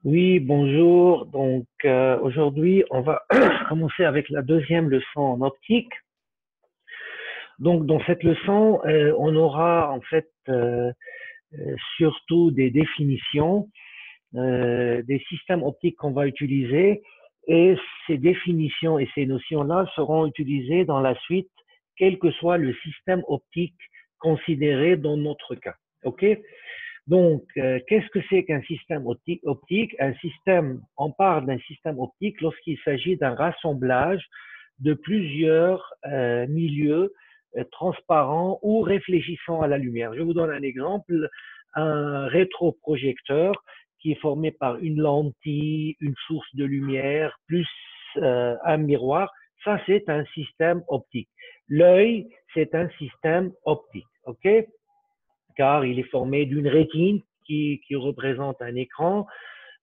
Oui, bonjour. Aujourd'hui, on va commencer avec la deuxième leçon en optique. Donc dans cette leçon, on aura en fait surtout des définitions des systèmes optiques qu'on va utiliser et ces définitions et ces notions-là seront utilisées dans la suite, quel que soit le système optique considéré dans notre cas. OK? Qu'est-ce que c'est qu'un système optique? Un système, on parle d'un système optique lorsqu'il s'agit d'un rassemblage de plusieurs milieux transparents ou réfléchissant à la lumière. Je vous donne un exemple, un rétroprojecteur qui est formé par une lentille, une source de lumière, plus un miroir. Ça, c'est un système optique. L'œil, c'est un système optique. OK? Car il est formé d'une rétine qui représente un écran,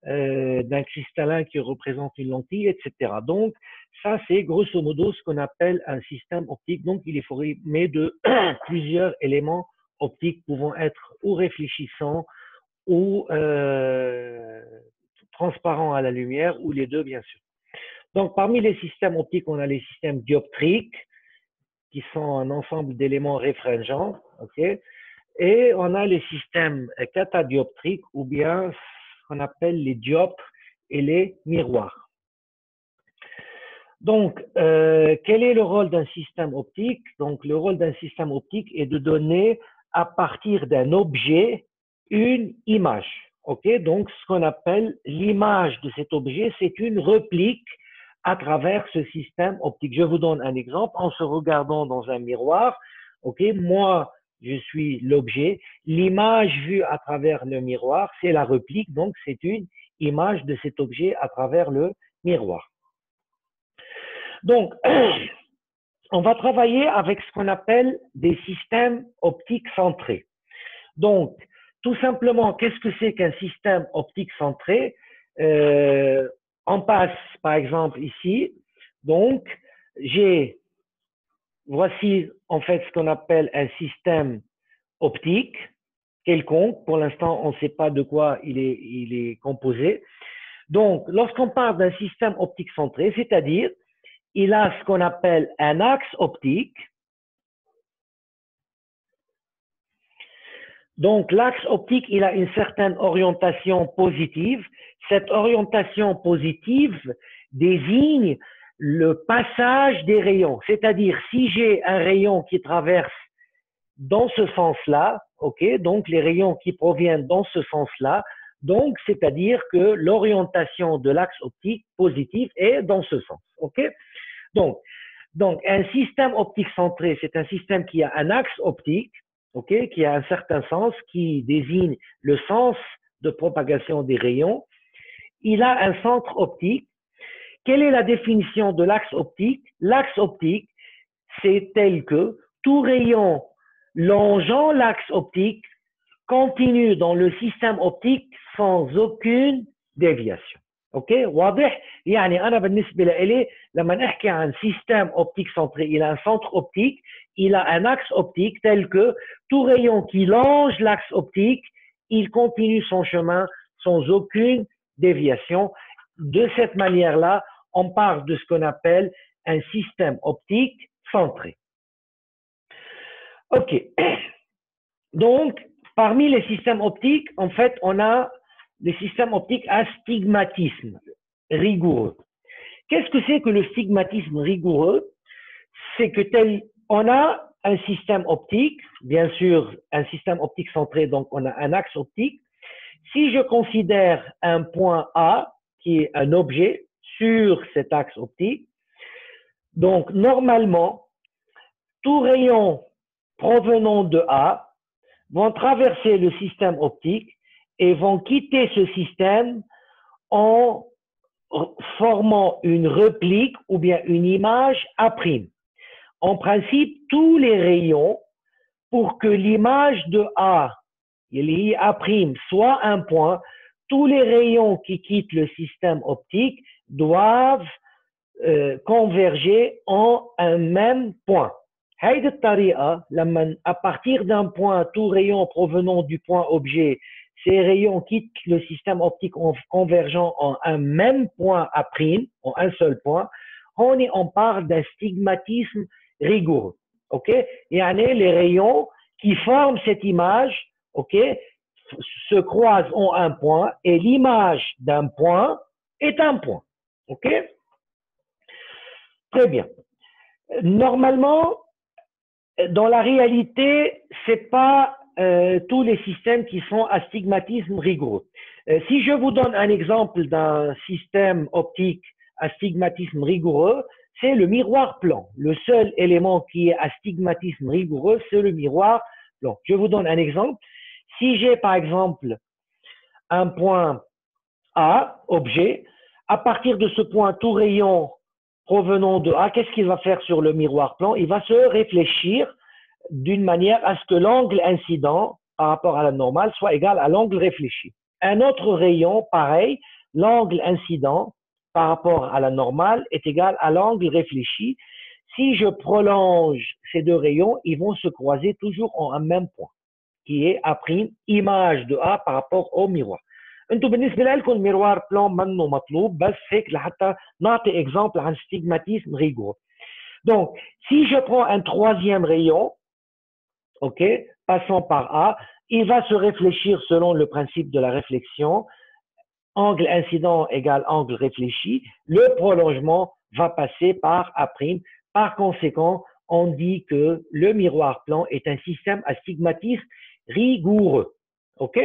d'un cristallin qui représente une lentille, etc. Donc, ça, c'est grosso modo ce qu'on appelle un système optique. Donc, il est formé de plusieurs éléments optiques pouvant être ou réfléchissants ou transparents à la lumière, ou les deux, bien sûr. Donc, parmi les systèmes optiques, on a les systèmes dioptriques, qui sont un ensemble d'éléments réfringents, ok, et on a les systèmes catadioptriques ou bien ce qu'on appelle les dioptres et les miroirs. Donc, quel est le rôle d'un système optique? Donc, le rôle d'un système optique est de donner à partir d'un objet une image. Ok, donc ce qu'on appelle l'image de cet objet, c'est une réplique à travers ce système optique. Je vous donne un exemple en se regardant dans un miroir. Ok, moi, je suis l'objet. L'image vue à travers le miroir, c'est la réplique, donc c'est une image de cet objet à travers le miroir. Donc, on va travailler avec ce qu'on appelle des systèmes optiques centrés. Donc, tout simplement, qu'est-ce que c'est qu'un système optique centré? On passe, par exemple, ici. Donc, voici en fait ce qu'on appelle un système optique quelconque. Pour l'instant, on ne sait pas de quoi il est composé. Donc, lorsqu'on parle d'un système optique centré, c'est-à-dire, il a ce qu'on appelle un axe optique. Donc, l'axe optique, il a une certaine orientation positive. Cette orientation positive désigne le passage des rayons. C'est-à-dire, si j'ai un rayon qui traverse dans ce sens-là, ok, donc les rayons qui proviennent dans ce sens-là, donc c'est-à-dire que l'orientation de l'axe optique positif est dans ce sens, ok. Donc un système optique centré, c'est un système qui a un axe optique, ok, qui a un certain sens, qui désigne le sens de propagation des rayons. Il a un centre optique. Quelle est la définition de l'axe optique? L'axe optique, c'est tel que tout rayon longeant l'axe optique continue dans le système optique sans aucune déviation. اوكي واضح؟ يعني انا بالنسبه لي لما نحكي عن système optique centré, il a un centre optique, il a un axe optique tel que tout rayon qui longe l'axe optique, il continue son chemin sans aucune déviation. De cette manière-là, on parle de ce qu'on appelle un système optique centré. Ok. Donc, parmi les systèmes optiques, en fait, on a les systèmes optiques à stigmatisme rigoureux. Qu'est-ce que c'est que le stigmatisme rigoureux? C'est que on a un système optique, bien sûr, un système optique centré, donc on a un axe optique. Si je considère un point A, qui est un objet sur cet axe optique, donc normalement, tout rayon provenant de A vont traverser le système optique et vont quitter ce système en formant une réplique ou bien une image A'. En principe, tous les rayons, pour que l'image de A, A', soit un point, tous les rayons qui quittent le système optique doivent converger en un même point. À partir d'un point, tout rayon provenant du point objet ces rayons quittent le système optique convergent en un même point à prime, en un seul point, on parle d'un stigmatisme rigoureux. OK? يعني les rayons qui forment cette image, OK, se croisent en un point et l'image d'un point est un point. OK? Très bien. Normalement, dans la réalité, c'est pas tous les systèmes qui sont à stigmatisme rigoureux. Si je vous donne un exemple d'un système optique à stigmatisme rigoureux, c'est le miroir plan. Le seul élément qui est à stigmatisme rigoureux, c'est le miroir plan. Je vous donne un exemple. Si j'ai par exemple un point A, objet, à partir de ce point, tout rayon provenant de A, qu'est-ce qu'il va faire sur le miroir plan? Il va se réfléchir d'une manière à ce que l'angle incident par rapport à la normale soit égal à l'angle réfléchi. Un autre rayon, pareil, l'angle incident par rapport à la normale est égal à l'angle réfléchi. Si je prolonge ces deux rayons, ils vont se croiser toujours en un même point, qui est A', image de A par rapport au miroir. انتم بالنسبه لكم الميروار بلان منه مطلوب بس هيك لحتى نعطي اكزامبل عن ستيغماتيزم ريغور. Donc, si je prends un troisième rayon, OK, passant par A, il va se réfléchir selon le principe de la réflexion. Angle incident égale angle réfléchi. Le prolongement va passer par A'. Par conséquent, on dit que le miroir plan est un système à stigmatisme rigoureux. OK?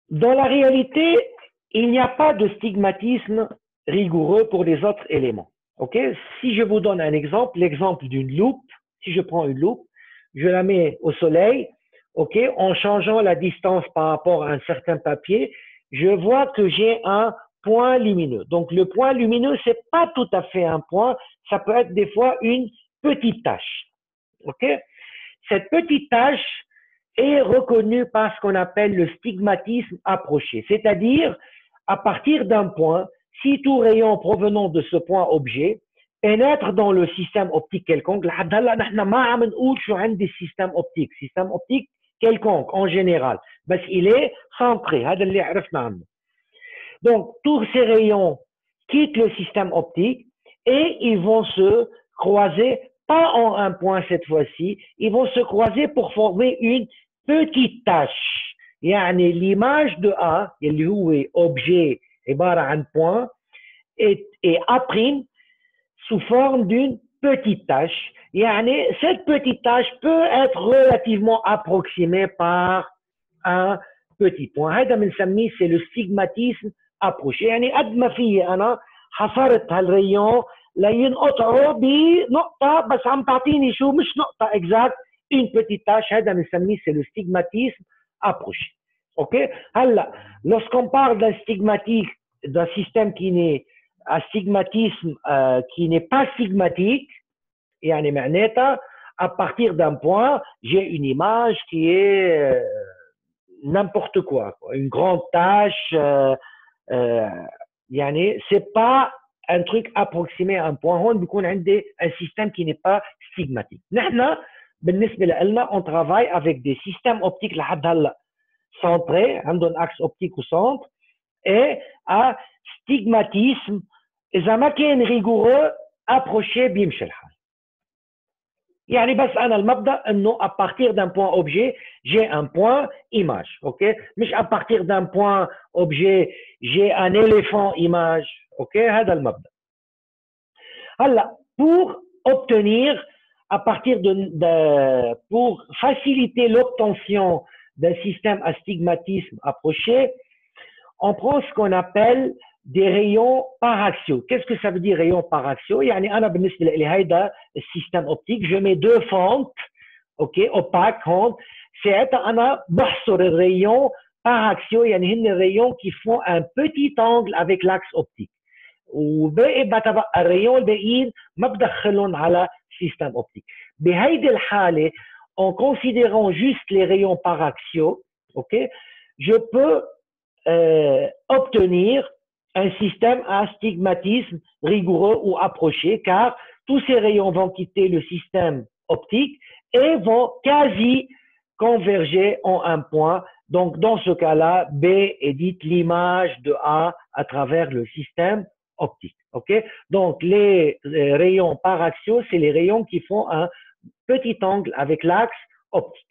Dans la réalité, il n'y a pas de stigmatisme rigoureux pour les autres éléments. OK? Si je vous donne un exemple, l'exemple d'une loupe, si je prends une loupe, je la mets au soleil, OK, en changeant la distance par rapport à un certain papier, je vois que j'ai un point lumineux. Donc, le point lumineux, c'est pas tout à fait un point, ça peut être des fois une petite tache. OK? Cette petite tache est reconnue par ce qu'on appelle le stigmatisme approché, c'est-à-dire à partir d'un point, si tout rayon provenant de ce point objet pénètre dans le système optique quelconque, des systèmes optiques quelconque en général, mais il est centré. Donc, tous ces rayons quittent le système optique et ils vont se croiser, pas en un point cette fois-ci, ils vont se croiser pour former une petite tache. يعني l'image de A, اللي هو objet عبارة عن point, est A' sous forme d'une petite tache. يعني cette petite tache peut être relativement approximée par un petit point. هذا بنسميه c'est le stigmatisme approché. يعني قد ما في أنا حصرت هالريون لينقطعوا بنقطة بس عم تعطيني شو مش نقطة exact une petite tache. هذا بنسميه c'est le stigmatisme approché. OK? هلا lorsqu'on parle d'un stigmatique d'un système qui n'est un stigmatisme qui n'est pas stigmatique, يعني معناتها à partir d'un point, j'ai une image qui est n'importe quoi, une grande tâche, يعني c'est pas un truc approximé à un point. هون بيكون عندي un système qui n'est pas stigmatique. نحن بالنسبة لنا on travaille avec des systèmes optiques لحد هلا centrés, عندهم axe optique au centre et à stigmatisme إذا ما كان rigoureux approché بيمشي الحال. يعني بس أنا المبدأ إنه à partir d'un point objet j'ai un point image, OK? مش à partir d'un point objet j'ai un éléphant image, OK? هذا المبدأ. هلا pour obtenir à partir pour faciliter l'obtention d'un système à stigmatisme approché, on prend ce qu'on appelle des rayons paraxiaux. Qu'est-ce que ça veut dire rayons paraxiaux? يعني أنا بالنسبة لي هيدا السيستم optique, je mets deux fentes, OK, opaques هون. ساعتها أنا بحصر الرayons paraxiaux, يعني هن الرayons qui font un petit angle avec l'axe optique. وباقي بتبقى الريون الباقيين ما بدخلهم على سيستم اوبتيك. بهيدي الحاله en considérant juste les rayons paraxiaux, OK, je peux obtenir un système à stigmatisme rigoureux ou approché, car tous ces rayons vont quitter le système optique et vont quasi converger en un point. Donc, dans ce cas-là, B édite l'image de A à travers le système optique. OK? Donc, les rayons paraxiaux, c'est les rayons qui font un petit angle avec l'axe optique.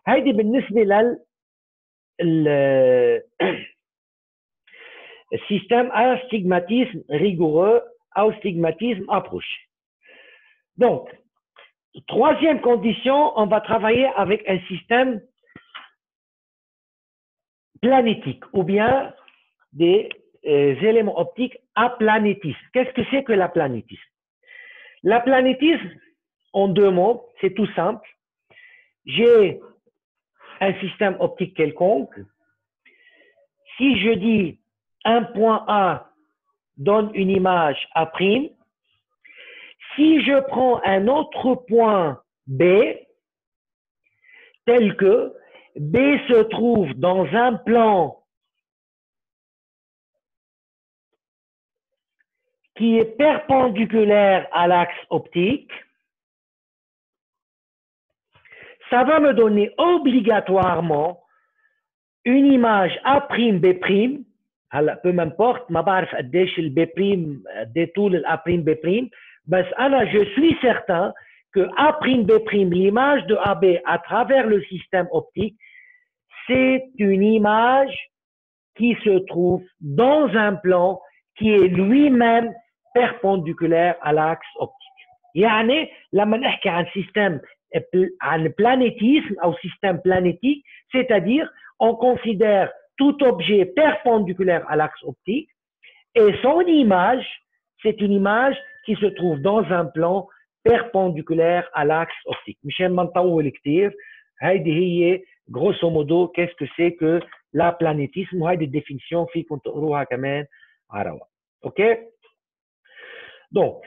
هيدي بالنسبة système astigmatisme rigoureux ou stigmatisme approché. Donc, troisième condition, on va travailler avec un système planétique ou bien des éléments optiques aplanétistes. Qu'est-ce que c'est que l'aplanétisme? L'aplanétisme, en deux mots, c'est tout simple. J'ai un système optique quelconque. Si je dis un point A donne une image A', si je prends un autre point B, tel que B se trouve dans un plan qui est perpendiculaire à l'axe optique, ça va me donner obligatoirement une image A'B'. هلا peu m'importe ما بعرف قديش الB' قد ايه طول الA', B', بس انا je suis certain que A'B', l'image de AB à travers le système optique, c'est une image qui se trouve dans un plan qui est lui-même perpendiculaire à l'axe optique. يعني لما نحكي عن système عن planétisme ou système planétique, c'est-à-dire on considère tout objet perpendiculaire à l'axe optique et son image, c'est une image qui se trouve dans un plan perpendiculaire à l'axe optique. مشان ما نطول كتير هيدي هي grosso modo qu'est-ce que c'est que l'aplanétisme وهيدي الديفينيشن فيكم تقروها كمان على رواق. OK? Donc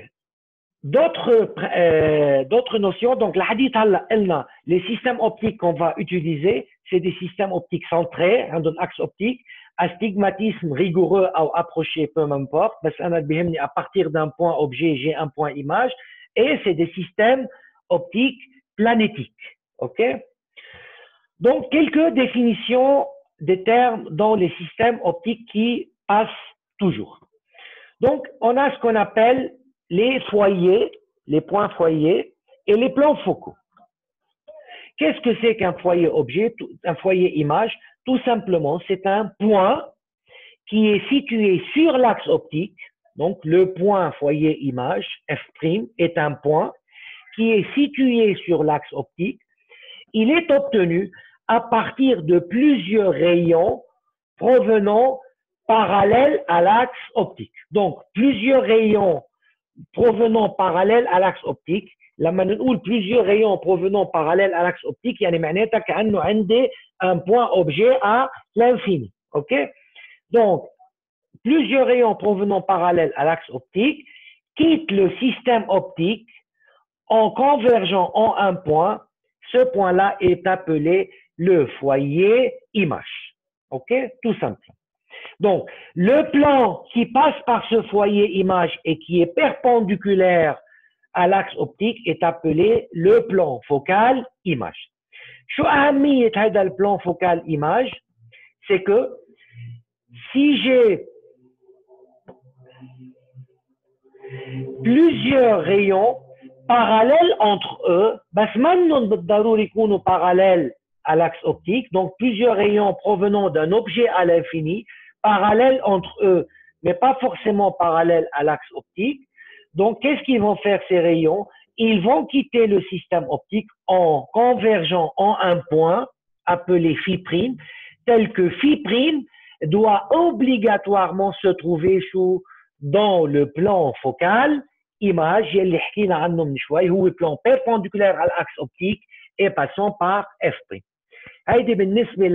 d'autres notions. Donc, les systèmes optiques qu'on va utiliser, c'est des systèmes optiques centrés, un axe optique, astigmatisme rigoureux ou approché, peu m'importe, parce qu'à partir d'un point objet, j'ai un point image, et c'est des systèmes optiques planétiques. OK? Donc, quelques définitions des termes dans les systèmes optiques qui passent toujours. Donc, on a ce qu'on appelle les foyers, les points foyers et les plans focaux. Qu'est-ce que c'est qu'un foyer objet, un foyer image? Tout simplement, c'est un point qui est situé sur l'axe optique. Donc, le point foyer image, F', est un point qui est situé sur l'axe optique. Il est obtenu à partir de plusieurs rayons provenant parallèles à l'axe optique. Donc, plusieurs rayons provenant parallèle à l'axe optique. لما نقول plusieurs rayons provenant parallèle à l'axe optique يعني معناتها كأنه عندي un point objet à l'infini. OK? Donc, plusieurs rayons provenant parallèle à l'axe optique quittent le système optique en convergeant en un point. Ce point-là est appelé le foyer image. OK? Tout simple. Donc, le plan qui passe par ce foyer image et qui est perpendiculaire à l'axe optique est appelé le plan focal image. شو أهمية هذا le plan focal image? C'est que si j'ai plusieurs rayons parallèles entre eux, بس منهم بالضروري يكونوا parallèles à l'axe optique, donc plusieurs rayons provenant d'un objet à l'infini, parallèles entre eux, mais pas forcément parallèles à l'axe optique. Donc, qu'est-ce qu'ils vont faire ces rayons? Ils vont quitter le système optique en convergeant en un point appelé phi', tel que phi' doit obligatoirement se trouver dans le plan focal image اللي حكينا عنه من شوي هو plan perpendiculaire à l'axe optique et passant par F'. هيدي بالنسبة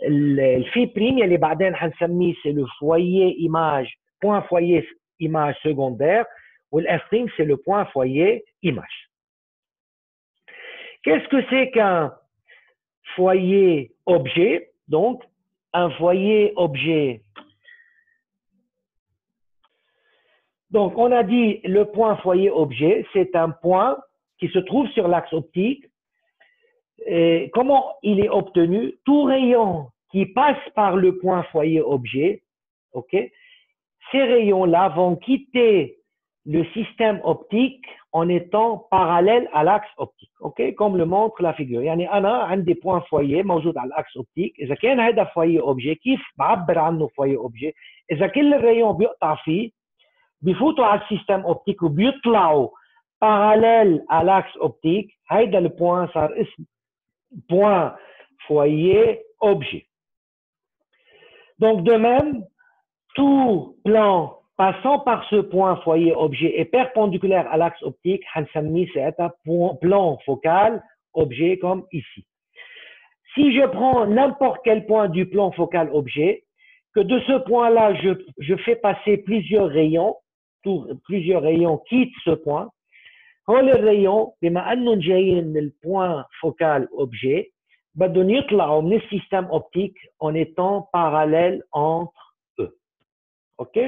الفي' اللي بعدين حنسميه c'est le foyer image, point foyer image secondaire, ou l'F', c'est le point foyer image. Qu'est-ce que c'est qu'un foyer objet? Donc, un foyer objet. Donc, on a dit le point foyer objet, c'est un point qui se trouve sur l'axe optique Et comment il est obtenu? Tout rayon qui passe par le point foyer-objet, ok, ces rayons-là vont quitter le système optique en étant parallèles à l'axe optique, ok, comme le montre la figure. يعني أنا عندي point foyer موجود على الأكس أوبتيك، إذا كان هذا foyer objet كيف بعبر عنه foyer objet؟ إذا كل الريون بيقطع فيه بيفوتوا على السيستم اوبتيك وبيطلعوا parallèle à l'axe optique، هيدا البوان صار اسم point foyer objet. Donc de même, tout plan passant par ce point foyer objet est perpendiculaire à l'axe optique، هنسميه ساعتها plan focal objet comme ici. Si je prends n'importe quel point du plan focal objet, que de ce point-là, je fais passer plusieurs rayons quittent ce point. هول الرayons بما انهم جايين من البوان فوكال objet بدهم يطلعوا من السيستم optique en étant parallèles entre eux. OK?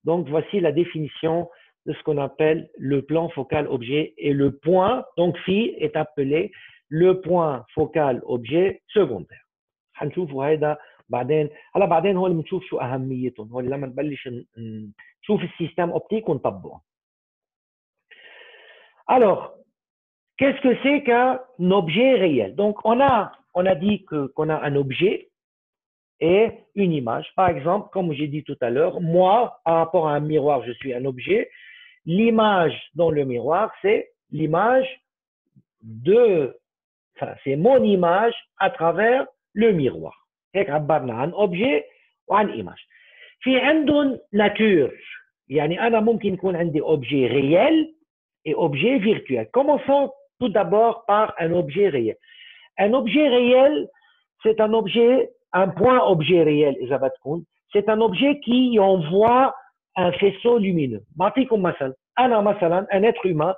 Donc voici la définition de ce qu'on appelle le plan focal objet, et le point donc phi est appelé le point focal objet secondaire. هنشوفوا هذا بعدين. هلا بعدين هون بنشوف شو اهميتهم هون لما نبلش نشوف السيستم اوبتيك ونطبقه. Alors, qu'est-ce que c'est qu'un objet réel? Donc, on a dit qu'on a un objet et une image. Par exemple, comme j'ai dit tout à l'heure, moi, par rapport à un miroir, je suis un objet. L'image dans le miroir, c'est l'image c'est mon image à travers le miroir. هيك عبرنا عن objet وعن image. في عندهم nature. يعني أنا ممكن يكون عندي objet réel et objet virtuel. Commençons tout d'abord par un objet réel. Un objet réel, c'est un objet, un point objet réel, c'est un objet qui envoie un faisceau lumineux. Un être humain,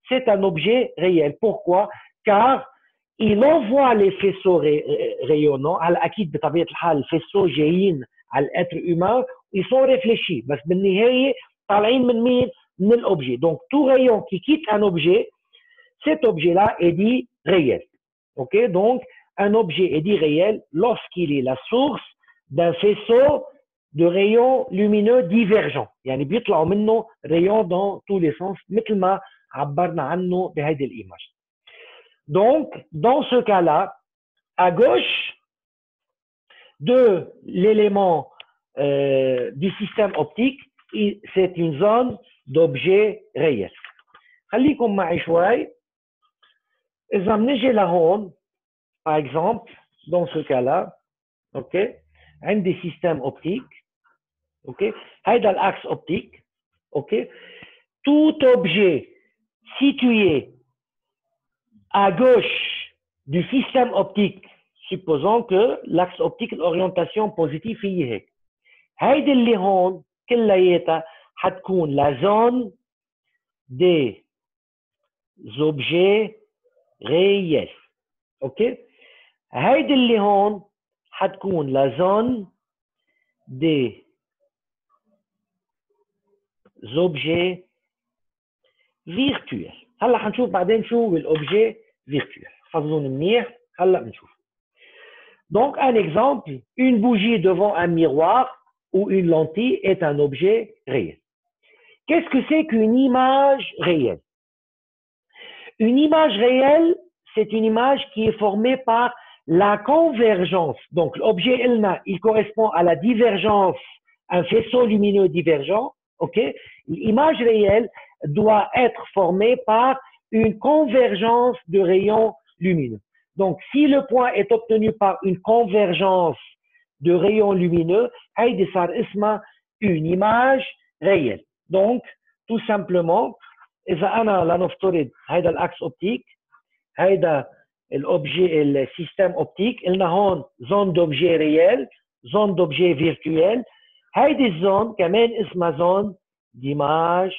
c'est un objet réel. Pourquoi? Car il envoie les faisceaux rayonnants. أكيد بطبيعة الحال الفيسو جايين على الêtre humain, ils sont réfléchis. بس بالنهاية طالعين من مين؟ من l'objet. Donc, tout rayon qui quitte un objet, cet objet-là est dit réel. OK? Donc, un objet est dit réel lorsqu'il est la source d'un faisceau de rayons lumineux divergents. يعني بيطلعوا منه rayons dans tous les sens مثل ما عبرنا عنه بهذه الإيماج. Donc, dans ce cas-là, à gauche de l'élément du système optique, c'est une zone d'objet réel. خليكم معي شوي. إذا بنجي لهون, par exemple, dans ce cas-là, OK, عندي système optique, OK, هيدا l'axe optique, OK, tout objet situé à gauche du système optique, supposons que l'axe optique l'orientation positive هي هيك. هيدي اللي هون كلياتها حتكون la zone des objets réels. OK? هيدي اللي هون حتكون la zone des objets virtuels. هلا حنشوف بعدين شو الobjet virtuel. حفظون منيح. هلا بنشوف. Donc un exemple, une bougie devant un miroir ou une lentille est un objet réel. Qu'est-ce que c'est qu'une image réelle? Une image réelle, c'est une image qui est formée par la convergence. Donc l'objet il correspond à la divergence, un faisceau lumineux divergent. OK? L'image réelle doit être formée par une convergence de rayons lumineux. Donc si le point est obtenu par une convergence de rayons lumineux, هيدي صار اسمها une image réelle. Donc tout simplement, إذا أنا لنفترض هيدا الأكس أوبتيك، هيدا الأوبجي السيستم أوبتيك، قلنا هون زون دوبجي ريال، زون دوبجي فيرتويال، هيدي الزون كمان اسمها زون d'image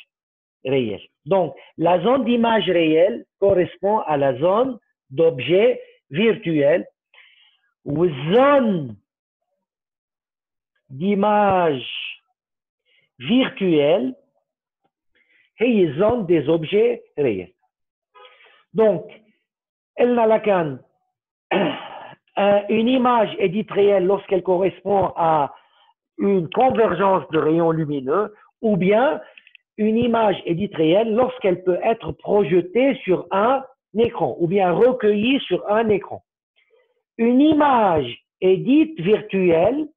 réelle. Donc la zone d'image réelle correspond à la zone d'objet virtuel, ou zone d'image virtuelle هي zone des objets réels. Donc قلنا لكان une image est dite réelle lorsqu'elle correspond à une convergence de rayons lumineux, ou bien une image est dite réelle lorsqu'elle peut être projetée sur un écran, ou bien recueillie sur un écran. Une image est dite virtuelle,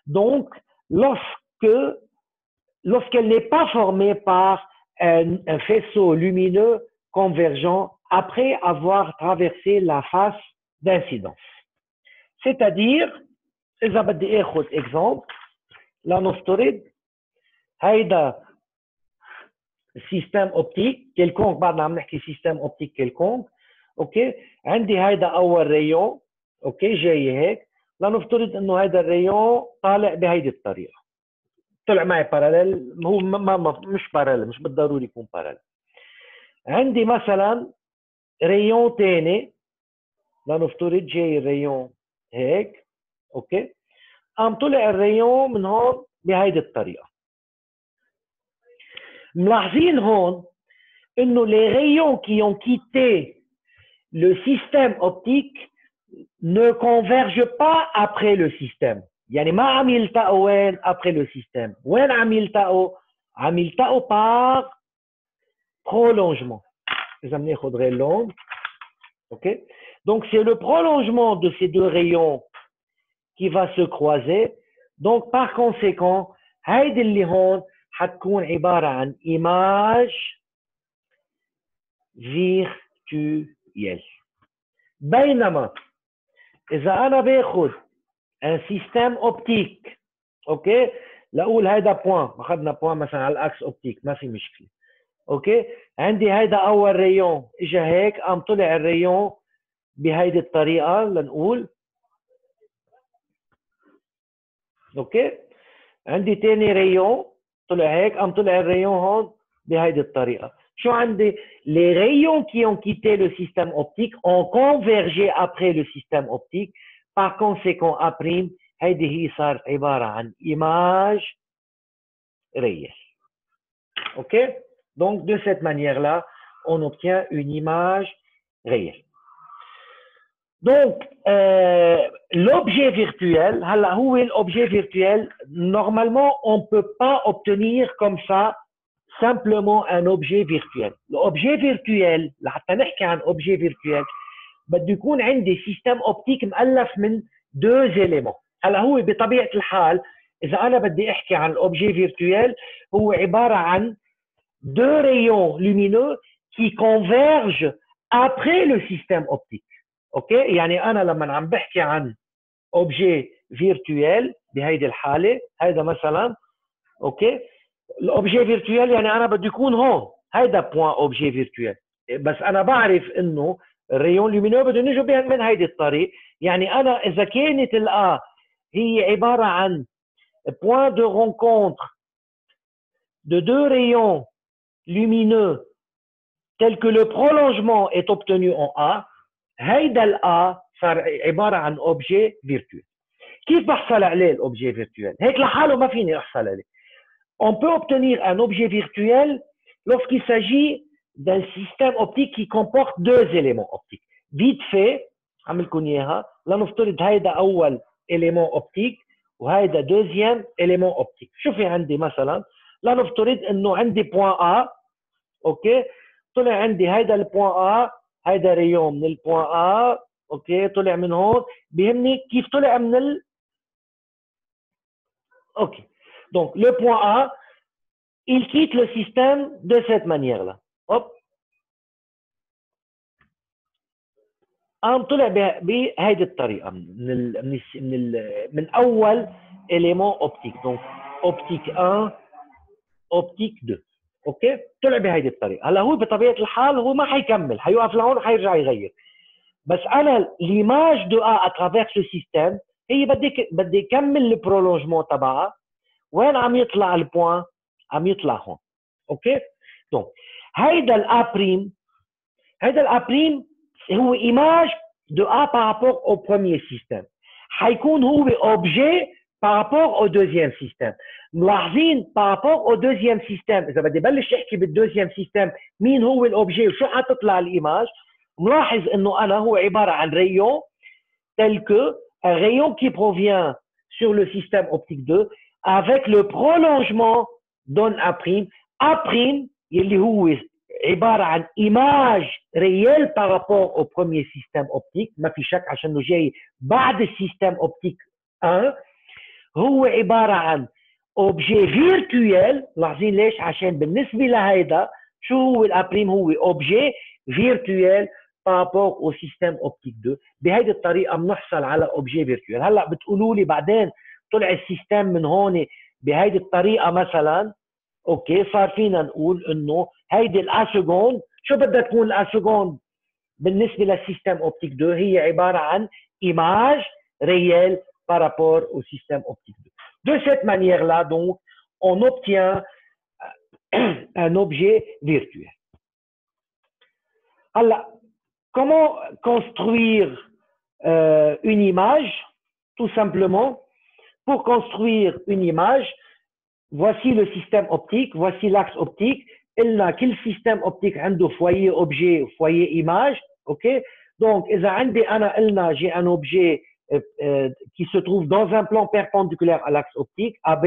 donc lorsqu'elle n'est pas formée par un faisceau lumineux convergent après avoir traversé la face d'incidence. C'est-à-dire, إذا بدي آخذ exemple لنفترض هيدا سيستم اوبتيك كيلكونك بعدنا عم نحكي سيستم اوبتيك كيلكونك اوكي عندي هيدا اول ريون اوكي جاي هيك لنفترض انه هيدا الريون طالع بهيدي الطريقه طلع معي باراليل هو مش باراليل مش بالضروري يكون باراليل عندي مثلا ريون ثاني لنفترض جاي الريون هيك اوكي قام طلع الريون من هون بهيدي الطريقه ملاحظين هون انه les rayons qui ont quitté le système optique ne convergent pas après le système. يعني ما عم يلتقوا وين après le système. وين عم يلتقوا؟ عم يلتقوا par prolongement. إذا بناخذ غير لون. OK? Donc c'est le prolongement de ces deux rayons qui va se croiser. Donc par conséquent هيدي اللي هون حتكون عبارة عن image virtuelle. بينما إذا أنا باخذ un système optique أوكي لأقول هيدا بوان أخذنا بوان مثلا على الأكس أوبتيك ما في مشكلة أوكي عندي هيدا أول ريون إجا هيك قام طلع الريون بهيدي الطريقة لنقول أوكي عندي تاني ريون طلع هيك قام طلع الريون هون بهيدي الطريقة شو عندي les rayons qui ont quitté le système optique ont convergé après le système optique par conséquent A' هيدي هي صارت عبارة عن image réelle. OK? Donc de cette manière-là, on obtient une image réelle. Donc l'objet virtuel, هلا هو l'objet virtuel, normalement on ne peut pas obtenir comme ça simplement un objet virtuel. L'objet virtuel, لحتى نحكي عن objet virtuel, بده يكون عندي سيستم اوبتيك مؤلف من deux éléments. هلا هو بطبيعة الحال إذا أنا بدي أحكي عن الأوبجي فيرتويل هو عبارة عن deux rayons lumineux qui convergent après le système optique. أوكي؟ يعني أنا لما عم بحكي عن أوبجي فيرتويل بهيدي الحالة هيدا مثلا أوكي؟ الأوبجي فيرتويل يعني أنا بده يكون هون هيدا بوان أوبجي فيرتويل بس أنا بعرف إنه الريون لومينو بدهم يجوا من هيدي الطريق يعني أنا إذا كانت الآ هي عبارة عن point de rencontre de deux rayons lumineux tel que le prolongement est obtenu en A هيدا الآ صار عبارة عن objet virtuel. كيف بحصل عليه l'objet virtuel؟ هيك لحاله ما فيني أحصل عليه. On peut obtenir un objet virtuel lorsqu'il s'agit d'un système optique qui comporte deux éléments optiques. Vite fait, عملكم إياها لنفترض هيدا أول élément optique وهيدا deuxième élément optique. شوفي عندي مثلا لنفترض إنه عندي point A أوكي طلع عندي هيدا البوان A هيدا ريون من البوان A أوكي طلع من هون بيهمني كيف طلع من أوكي donc le point A il quitte le système de cette manière-là. Hop. قام طلع بهيدي الطريقه من اول élément optique donc optique 1 optique 2 اوكي طلع بهيدي الطريقه هلا هو بطبيعه الحال هو ما حيكمل حيوقف لهون وحيرجع يغير بس انا l'image de A à travers ce système هي بدي يكمل البرولونجمون تبعها وين عم يطلع البوان عم يطلع هون اوكي دونك هيدا الA' هو image de A par rapport au premier système. حيكون هو objet par rapport au deuxième système. ملاحظين par rapport au deuxième système إذا بدي بلش أحكي بالdeuxième système مين هو الobjet وشو حتطلع الإيماج نلاحظ انه انا هو عباره عن rayon tel que un rayon qui provient sur le système optique 2 avec le prolongement donne A', اللي هو عباره عن image réelle par rapport au premier système optique. ما في شك عشان جاي بعد السيستم اوبتيك 1. هو عباره عن اوبجي فيرتويال. لاحظين ليش؟ عشان بالنسبه لهيدا شو هو الابريم؟ هو اوبجي فيرتويال بارابور او سيستم اوبتيك 2. بهيدي الطريقه بنحصل على اوبجي فيرتويال. هلا بتقولوا لي بعدين طلع السيستم من هون بهيدي الطريقه مثلا، اوكي صار فينا نقول انه هيدي الاسيجوند. شو بدها تكون الاسيجوند بالنسبه للسيستم اوبتيك 2؟ هي عباره عن image réelle par rapport au système optique 2. De cette manière-là, donc, on obtient un objet virtuel. Alors, comment construire une image? Tout simplement, pour construire une image, voici le système optique, voici l'axe optique. Quel système optique a un foyer objet, foyer image, ok? Donc, j'ai un objet qui se trouve dans un plan perpendiculaire à l'axe optique, AB.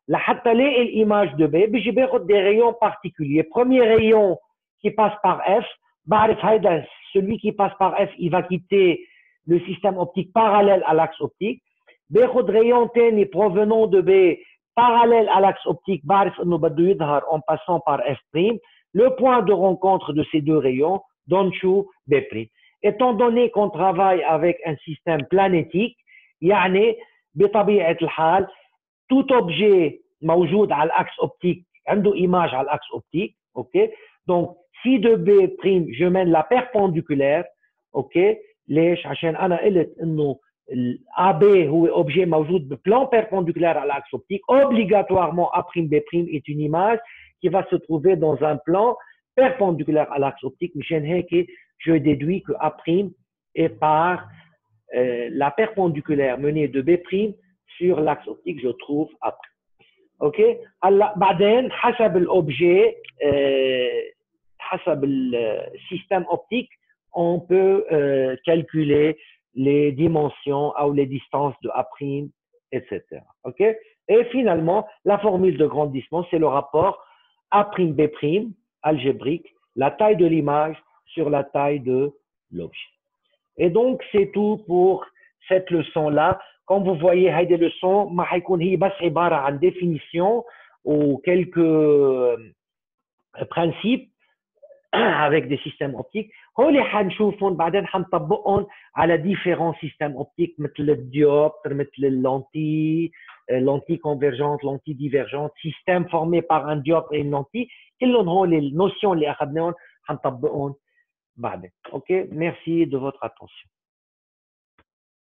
لحتى الاقي الإيماج de B بيجي باخد des rayons particuliers. Premier rayon qui passe par F, بعرف هيدا celui qui passe par F il va quitter le système optique parallèle à l'axe optique. باخد rayon تاني provenant de B parallèle à l'axe optique, بعرف انه بده يظهر en passant par F'. Le point de rencontre de ces deux rayons donne شو B'. Étant donné qu'on travaille avec un système planétique, يعني بطبيعة الحال tout objet موجود على الاكس اوبتيك عنده image على الاكس اوبتيك. اوكي donc si de B' je mène la perpendiculaire. اوكي ليش؟ عشان انا قلت انه AB هو objet موجود ببلان perpendiculaire à l'axe optique. Obligatoirement A'B' est une image qui va se trouver dans un plan perpendiculaire à l'axe optique. مشان هيك je déduis que A' est par la perpendiculaire menée de B' sur l'axe optique, je trouve A'. OK. هلا بعدين حسب الأوبجي حسب السيستème optique, on peut calculer les dimensions ou les distances de A', etc. OK. Et finalement, la formule de grandissement, c'est le rapport A'B' algébrique, la taille de l'image sur la taille de l'objet. Et donc, c'est tout pour cette leçon-là. Comme vous voyez, هيدي leçon ما حيكون هي بس عبارة عن définition ou quelques principes avec des systèmes optiques. هولي حنشوفهم بعدين حنطبقهم على différents systèmes optiques مثل الديوبتر، مثل اللونتي، lentille convergente, lentille divergente, système formé par un dioptre et une lentille. كلهم هولي النوشن اللي أخذناهم حنطبقهم بعدين. OK. Merci de votre attention.